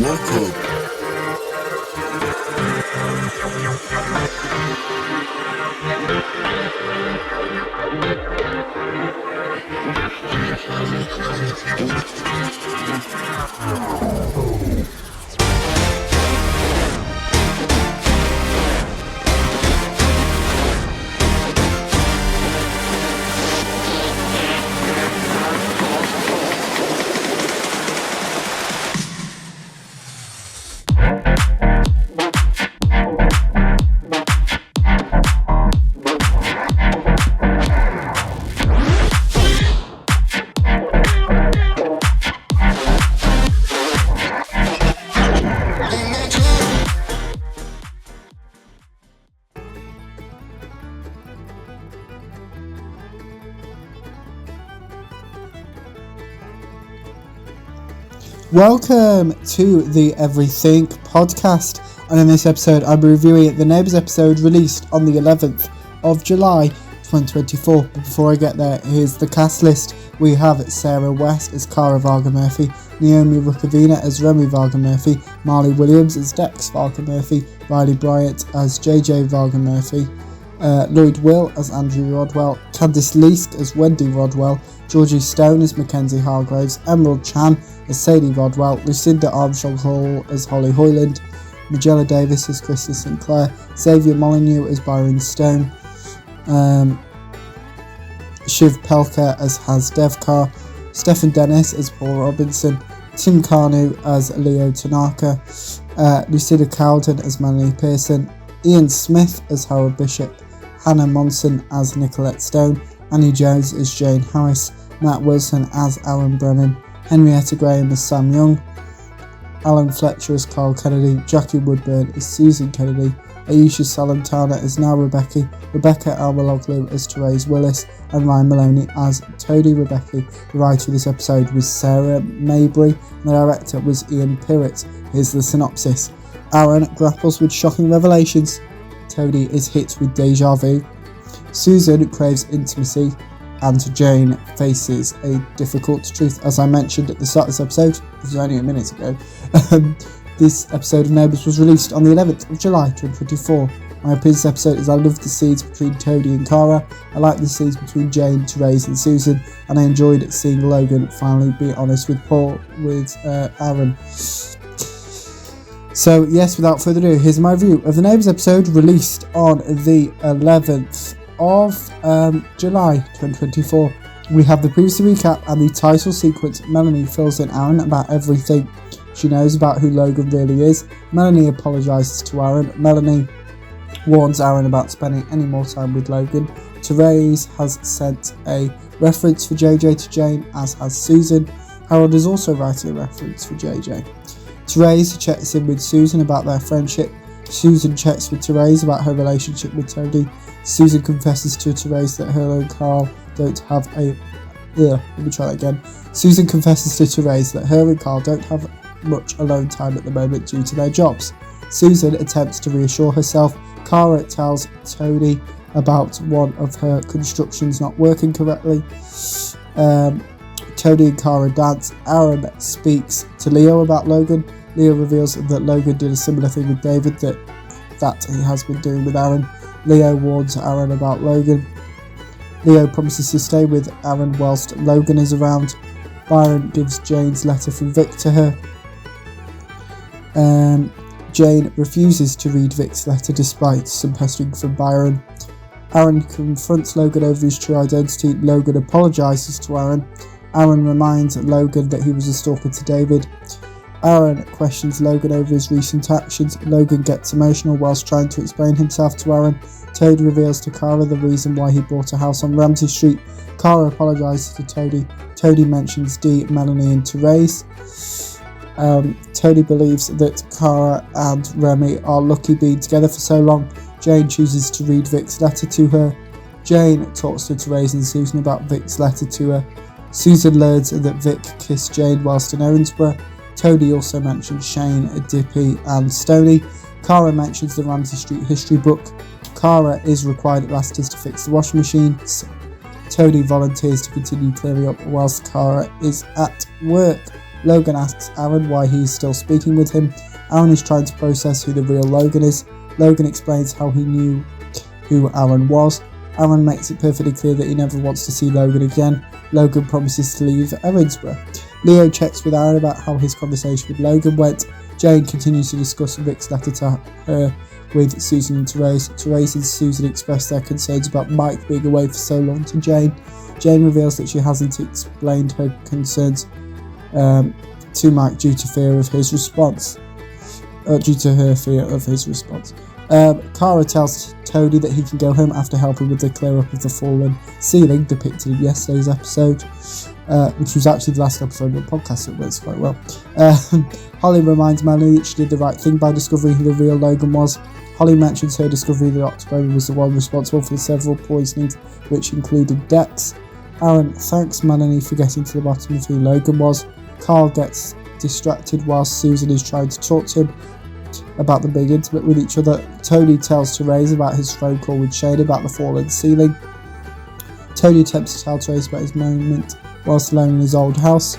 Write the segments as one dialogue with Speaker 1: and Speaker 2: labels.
Speaker 1: Welcome.
Speaker 2: Welcome to the Everything podcast, and in this episode I'm reviewing the Neighbours episode released on the 11th of July 2024. But before I get there, here's the cast list. We have Sarah West as Cara Varga Murphy, Naomi Rukavina as Remy Varga Murphy, Marley Williams as Dex Varga Murphy, Riley Bryant as JJ Varga Murphy, Lloyd Will as Andrew Rodwell, Candice Leask as Wendy Rodwell, Georgie Stone as Mackenzie Hargraves, Emerald Chan as Sadie Rodwell, Lucinda Armstrong Hall as Holly Hoyland, Magella Davis as Krista Sinclair, Xavier Molyneux as Byron Stone, Shiv Pelka as Haz Devkar, Stephen Dennis as Paul Robinson, Tim Carnu as Leo Tanaka, Lucinda Cowden as Melanie Pearson, Ian Smith as Harold Bishop, Hannah Monson as Nicolette Stone, Annie Jones as Jane Harris, Matt Wilson as Alan Brennan, Henrietta Graham as Sam Young, Alan Fletcher as Carl Kennedy, Jackie Woodburn as Susan Kennedy, Ayesha Salantana as Now Rebecca Almaloglu as Therese Willis, and Ryan Maloney as Toadie Rebecca. The writer of this episode was Sarah Mabry, and the director was Ian Pirrett. Here's the synopsis. Aaron grapples with shocking revelations. Toadie is hit with deja vu. Susan craves intimacy, and Jane faces a difficult truth. As I mentioned at the start of this episode, which was only a minute ago, this episode of Neighbours was released on the 11th of July 2024. My opinion of this episode is I love the scenes between Toadie and Cara, I like the scenes between Jane, Therese and Susan, and I enjoyed seeing Logan finally be honest with Aaron. So yes, without further ado, here's my review of the Neighbours episode released on the 11th of July 2024. We have the previous recap and the title sequence. Melanie fills in Aaron about everything she knows about who Logan really is. Melanie apologises to Aaron. Melanie warns Aaron about spending any more time with Logan. Therese has sent a reference for JJ to Jane, as has Susan. Harold is also writing a reference for JJ. Therese checks in with Susan about their friendship. Susan checks with Therese about her relationship with Toadie. Susan confesses to Therese that her and Carl don't have Susan confesses to Therese that her and Carl don't have much alone time at the moment due to their jobs. Susan attempts to reassure herself. Cara tells Toadie about one of her constructions not working correctly. Toadie and Cara dance. Aaron speaks to Leo about Logan. Leo reveals that Logan did a similar thing with David that he has been doing with Aaron. Leo warns Aaron about Logan. Leo promises to stay with Aaron whilst Logan is around. Byron gives Jane's letter from Vic to her. Jane refuses to read Vic's letter despite some pestering from Byron. Aaron confronts Logan over his true identity. Logan apologises to Aaron. Aaron reminds Logan that he was a stalker to David. Aaron questions Logan over his recent actions. Logan gets emotional whilst trying to explain himself to Aaron. Toadie reveals to Cara the reason why he bought a house on Ramsey Street. Cara apologises to Toadie. Toadie mentions Dee, Melanie and Therese. Toadie believes that Cara and Remy are lucky being together for so long. Jane chooses to read Vic's letter to her. Jane talks to Therese and Susan about Vic's letter to her. Susan learns that Vic kissed Jane whilst in Erinsborough. Toadie also mentions Shane, Dippy and Stoney. Cara mentions the Ramsey Street history book. Cara is required at last to fix the washing machines. Toadie volunteers to continue clearing up whilst Cara is at work. Logan asks Aaron why he's still speaking with him. Aaron is trying to process who the real Logan is. Logan explains how he knew who Aaron was. Aaron makes it perfectly clear that he never wants to see Logan again. Logan promises to leave Erinsborough. Leo checks with Aaron about how his conversation with Logan went. Jane continues to discuss Rick's letter to her with Susan and Therese. Therese and Susan express their concerns about Mike being away for so long to Jane. Jane reveals that she hasn't explained her concerns to Mike due to her fear of his response. Cara tells Tony that he can go home after helping with the clear up of the fallen ceiling depicted in yesterday's episode, which was actually the last episode of the podcast, so it works quite well. Holly reminds Melanie that she did the right thing by discovering who the real Logan was. Holly mentions her discovery that October was the one responsible for the several poisonings, which included Dex. Aaron thanks Melanie for getting to the bottom of who Logan was. Carl gets distracted whilst Susan is trying to talk to him about them being intimate with each other. Tony tells Therese about his phone call with Shane about the fallen ceiling. Tony attempts to tell Therese about his moment whilst alone in his old house.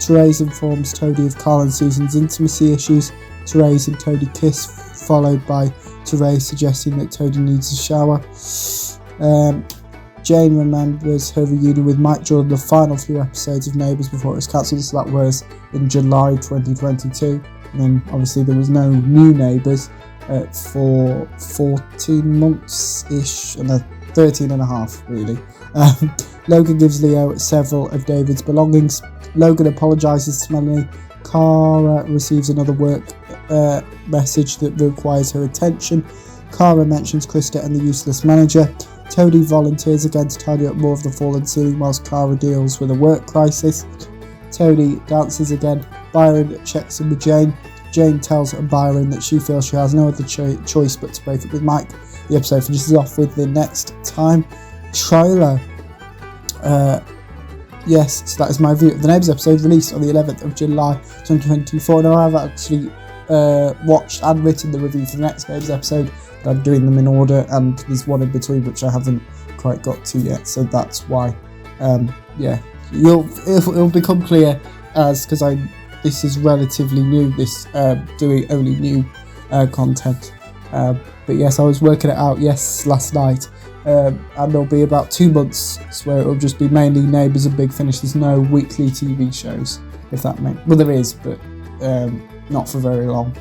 Speaker 2: Therese informs Tony of Carl and Susan's intimacy issues. Therese and Tony kiss, followed by Therese suggesting that Tony needs a shower. Jane remembers her reunion with Mike during the final few episodes of Neighbours before it was cancelled, so that was in July 2022. And then obviously there was no new Neighbours for 14 months-ish, and 13 and a half really. Logan gives Leo several of David's belongings. Logan apologises to Melanie. Cara receives another work message that requires her attention. Cara mentions Krista and the useless manager. Tony volunteers again to tidy up more of the fallen ceiling whilst Cara deals with a work crisis. Tony dances again. Byron checks in with Jane. Jane tells Byron that she feels she has no other choice but to break up with Mike. The episode finishes off with the next time trailer. Yes, so that is my view of the Neighbours episode, released on the 11th of July 2024. Now I've actually watched and written the review for the next Neighbours episode, but I'm doing them in order, and there's one in between which I haven't quite got to yet, so that's why. It'll become clear because this is relatively new, this doing only new content. But yes, I was working it out last night, and there'll be about 2 months where it'll just be mainly Neighbours and Big Finish. There's no weekly TV shows, if that makes... Well, there is, but not for very long.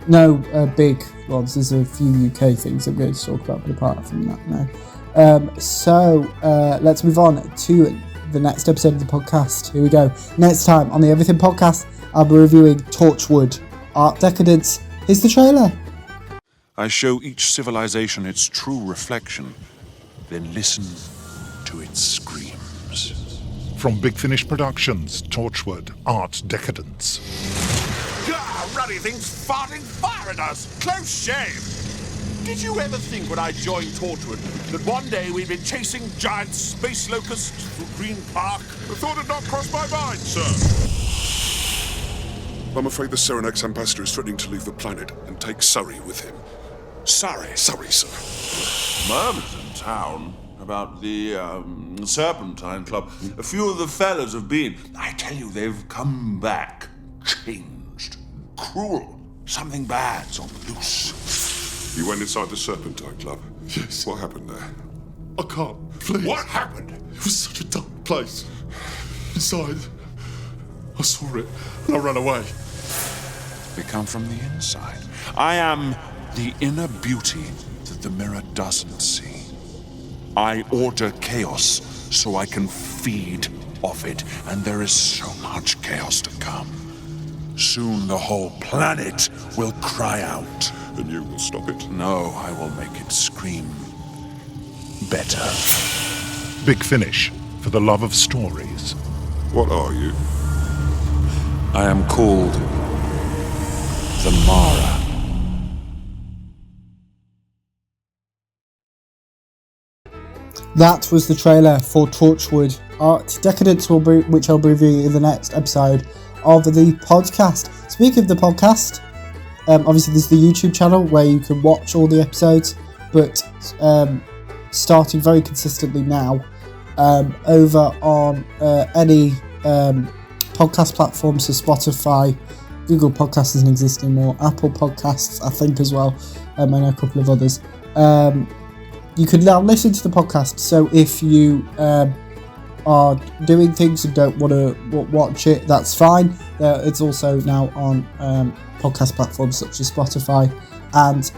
Speaker 2: No big ones. There's a few UK things I'm going to talk about, but apart from that, no. So let's move on to the next episode of the podcast. Here we go. Next time on the Everything Podcast, I'll be reviewing Torchwood Art Decadence. Here's the trailer.
Speaker 1: I show each civilization its true reflection, then listen to its screams.
Speaker 3: From Big Finish Productions, Torchwood Art Decadence.
Speaker 4: Gah, ruddy things farting fire at us! Close shave! Did you ever think when I joined Torchwood that one day we'd be chasing giant space locusts through Green Park?
Speaker 5: The thought had not crossed my mind, sir. I'm afraid the Serenax ambassador is threatening to leave the planet and take Surrey with him.
Speaker 4: Sorry,
Speaker 5: sir.
Speaker 4: Murmurs in town about the Serpentine Club. A few of the fellas have been. I tell you, they've come back changed, cruel. Something bad's on the loose.
Speaker 5: You went inside the Serpentine Club?
Speaker 6: Yes.
Speaker 5: What happened there?
Speaker 6: I can't, please.
Speaker 4: What happened?
Speaker 6: It was such a dark place. Inside, I saw it and I ran away.
Speaker 1: They come from the inside. I am the inner beauty that the mirror doesn't see. I order chaos so I can feed off it, and there is so much chaos to come. Soon the whole planet will cry out.
Speaker 5: And you will stop it?
Speaker 1: No, I will make it scream better.
Speaker 3: Big Finish, for the love of stories.
Speaker 5: What are you?
Speaker 1: I am called the Mara.
Speaker 2: That was the trailer for Torchwood Art Decadence, which I'll be reviewing in the next episode of the podcast. Speaking of the podcast, obviously there's the YouTube channel where you can watch all the episodes, but starting very consistently now over on any podcast platforms, so Spotify, Google Podcasts isn't existing more, Apple Podcasts I think as well, and a couple of others. You can now listen to the podcast, so if you are doing things and don't want to watch it, that's fine. It's also now on podcast platforms such as Spotify. And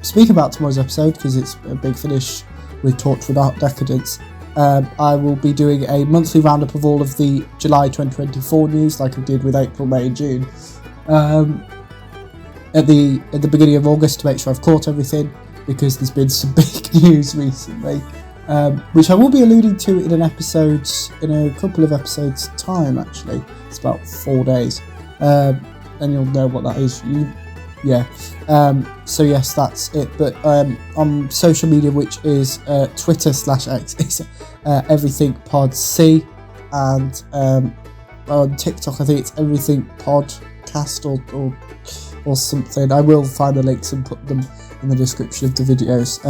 Speaker 2: speak about tomorrow's episode, because it's a big finish with Torchwood Art Decadence. I will be doing a monthly roundup of all of the July 2024 news, like I did with April, May and June, at the beginning of August, to make sure I've caught everything, because there's been some big news recently, which I will be alluding to in a couple of episodes time. Actually, it's about 4 days, and you'll know what that is. So yes, that's it. But on social media, which is Twitter/X, is Everything Pod C, and on TikTok I think it's Everything Podcast or something. I will find the links and put them in the description of the videos.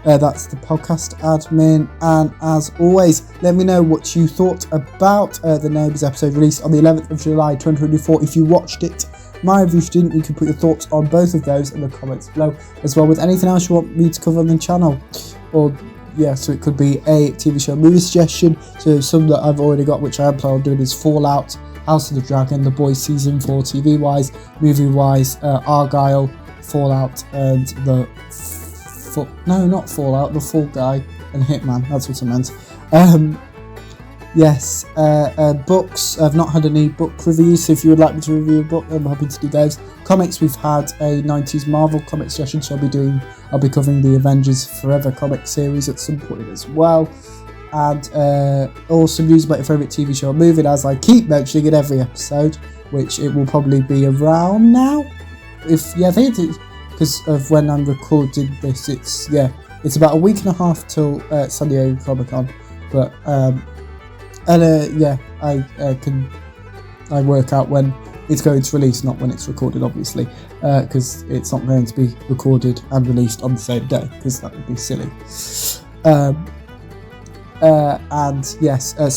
Speaker 2: That's the podcast admin, and as always, let me know what you thought about the Neighbours episode released on the 11th of July 2024. If you watched it, my review, if you didn't, you can put your thoughts on both of those in the comments below, as well with anything else you want me to cover on the channel. So it could be a TV show movie suggestion. So some that I've already got, which I am planning on doing, is Fallout, House of the Dragon, The Boys Season 4 TV wise, movie wise, Argyle, Fallout, and the not Fallout, The Fall Guy and Hitman. That's what I meant. Books. I've not had any book reviews, so if you would like me to review a book, I'm happy to do those. Comics, we've had a 90s Marvel comic session, so I'll be covering the Avengers Forever comic series at some point as well. And also news about your favourite TV show or movie, as I keep mentioning in every episode, which it will probably be around now. I think it is, because of when I'm recording this. It's about a week and a half till San Diego Comic-Con, but I work out when it's going to release, not when it's recorded, obviously, because it's not going to be recorded and released on the same day, because that would be silly. So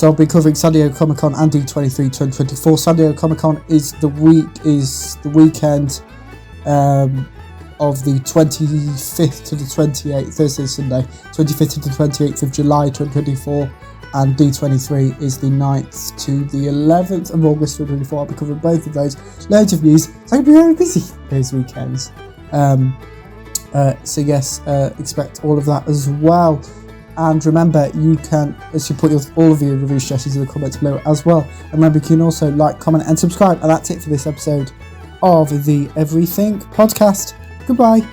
Speaker 2: I'll be covering San Diego Comic-Con and D23 2024. San Diego Comic-Con is the weekend of the 25th to the 28th, Thursday, Sunday, 25th to the 28th of July 2024, and D23 is the 9th to the 11th of August 2024. I'll be covering both of those. Loads of news, so I'll be very busy those weekends. Expect all of that as well. And remember, you can, as you put all of your review suggestions in the comments below as well. And remember, you can also like, comment and subscribe. And that's it for this episode of the Everything Podcast. Goodbye.